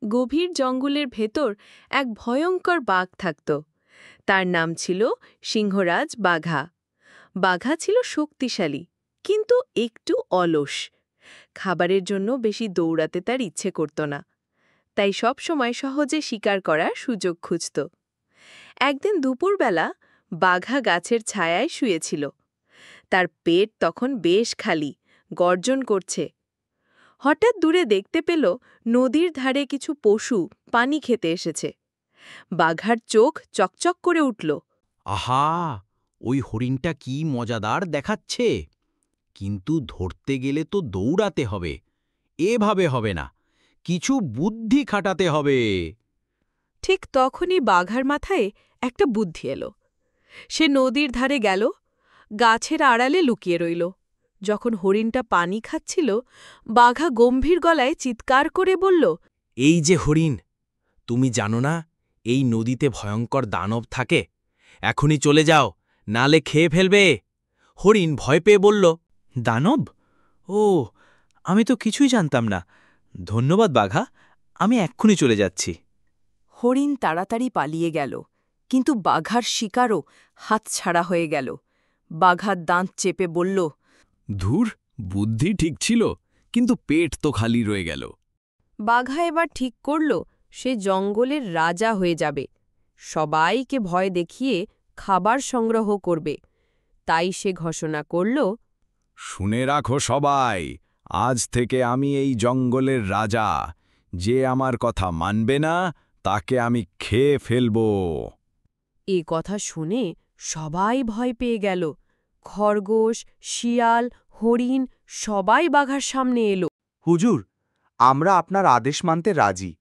গভীর জঙ্গলের ভেতর এক ভয়ঙ্কর বাঘ থাকত। তার নাম ছিল সিংহরাজ বাঘা। বাঘা ছিল শক্তিশালী, কিন্তু একটু অলস। খাবারের জন্য বেশি দৌড়াতে তার ইচ্ছে করত না, তাই সব সময় সহজে শিকার করার সুযোগ খুঁজত। একদিন দুপুরবেলা বাঘা গাছের ছায়ায় শুয়েছিল। তার পেট তখন বেশ খালি, গর্জন করছে। হঠাৎ দূরে দেখতে পেল নদীর ধারে কিছু পশু পানি খেতে এসেছে। বাঘার চোখ চকচক করে উঠল। আহা, ওই হরিণটা কি মজাদার দেখাচ্ছে! কিন্তু ধরতে গেলে তো দৌড়াতে হবে, এভাবে হবে না, কিছু বুদ্ধি খাটাতে হবে। ঠিক তখনই বাঘার মাথায় একটা বুদ্ধি এলো। সে নদীর ধারে গেল, গাছের আড়ালে লুকিয়ে রইল। যখন হরিণটা পানি খাচ্ছিল, বাঘা গম্ভীর গলায় চিৎকার করে বলল, এই যে হরিণ, তুমি জানো না এই নদীতে ভয়ঙ্কর দানব থাকে? এখনই চলে যাও, নালে খেয়ে ফেলবে। হরিণ ভয় পেয়ে বলল, দানব? ও, আমি তো কিছুই জানতাম না। ধন্যবাদ বাঘা, আমি এক্ষুনি চলে যাচ্ছি। হরিণ তাড়াতাড়ি পালিয়ে গেল, কিন্তু বাঘার শিকারও হাতছাড়া হয়ে গেল। বাঘার দাঁত চেপে বলল, ধুর, বুদ্ধি ঠিক ছিল, কিন্তু পেট তো খালি রয়ে গেল। বাঘা এবার ঠিক করল সে জঙ্গলের রাজা হয়ে যাবে, সবাইকে ভয় দেখিয়ে খাবার সংগ্রহ করবে। তাই সে ঘোষণা করল, শুনে রাখো সবাই, আজ থেকে আমি এই জঙ্গলের রাজা। যে আমার কথা মানবে না, তাকে আমি খেয়ে ফেলব। এ কথা শুনে সবাই ভয় পেয়ে গেল। খরগোশ, শিয়াল, হরিণ সবাই বাঘার সামনে এলো। হুজুর, আমরা আপনার আদেশ মানতে রাজি,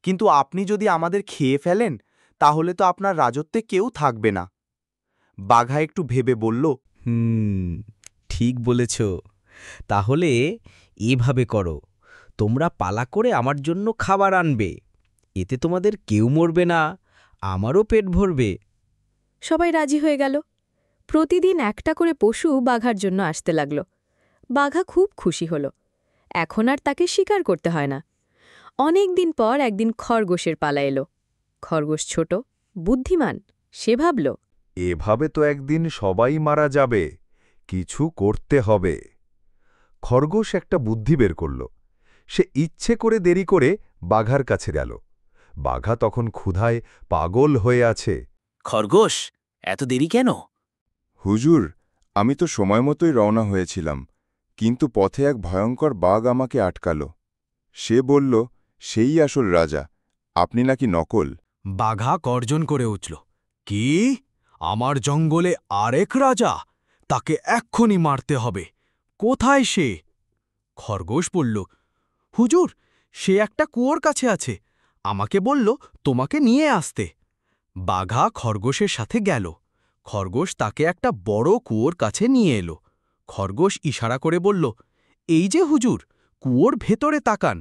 কিন্তু আপনি যদি আমাদের খেয়ে ফেলেন, তাহলে তো আপনার রাজত্বে কেউ থাকবে না। বাঘা একটু ভেবে বলল, ঠিক বলেছ। তাহলে এভাবে করো, তোমরা পালা করে আমার জন্য খাবার আনবে। এতে তোমাদের কেউ মরবে না, আমারও পেট ভরবে। সবাই রাজি হয়ে গেল। প্রতিদিন একটা করে পশু বাঘার জন্য আসতে লাগল। বাঘা খুব খুশি হল। এখন আর তাকে শিকার করতে হয় না। অনেক দিন পর একদিন খরগোশের পালা এলো। খরগোশ ছোট, বুদ্ধিমান। সে ভাবল, এভাবে তো একদিন সবাই মারা যাবে, কিছু করতে হবে। খরগোশ একটা বুদ্ধি বের করল। সে ইচ্ছে করে দেরি করে বাঘার কাছে গেল। বাঘা তখন ক্ষুধায় পাগল হয়ে আছে। খরগোশ, এত দেরি কেন? হুজুর, আমি তো সময় মতোই রওনা হয়েছিলাম, কিন্তু পথে এক ভয়ঙ্কর বাঘ আমাকে আটকাল। সে বলল, সেই আসল রাজা, আপনি নাকি নকল। বাঘা গর্জন করে উঠল, কি? আমার জঙ্গলে আরেক রাজা? তাকে এক্ষুনি মারতে হবে। কোথায় সে? খরগোশ বলল, হুজুর, সে একটা কুয়োর কাছে আছে, আমাকে বলল তোমাকে নিয়ে আসতে। বাঘা খরগোশের সাথে গেল। খরগোশ তাকে একটা বড় কুয়োর কাছে নিয়ে এলো। খরগোশ ইশারা করে বলল, এই যে হুজুর, কুয়োর ভেতরে তাকান।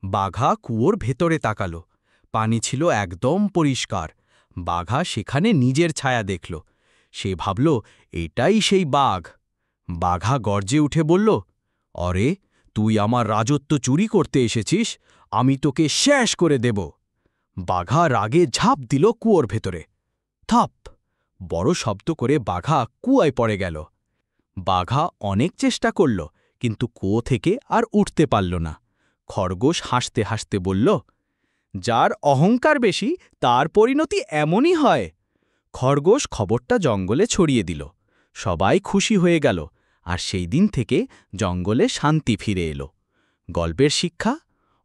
বাঘা কুয়োর ভেতরে তাকাল। পানি ছিল একদম পরিষ্কার। বাঘা সেখানে নিজের ছায়া দেখল। সে ভাবল, এটাই সেই বাঘ। বাঘা গর্জে উঠে বলল, অরে, তুই আমার রাজত্ব চুরি করতে এসেছিস, আমি তোকে শেষ করে দেব। বাঘা রাগে ঝাঁপ দিল কুয়োর ভেতরে। থাপ! বড় শব্দ করে বাঘা কুয়ায় পড়ে গেল। বাঘা অনেক চেষ্টা করল, কিন্তু কুয়ো থেকে আর উঠতে পারল না। খরগোশ হাসতে হাসতে বলল, যার অহংকার বেশি তার পরিণতি এমনই হয়। খরগোশ খবরটা জঙ্গলে ছড়িয়ে দিল। সবাই খুশি হয়ে গেল, আর সেই দিন থেকে জঙ্গলে শান্তি ফিরে এলো। গল্পের শিক্ষা: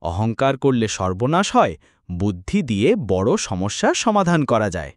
অহংকার করলে সর্বনাশ হয়, বুদ্ধি দিয়ে বড় সমস্যার সমাধান করা যায়।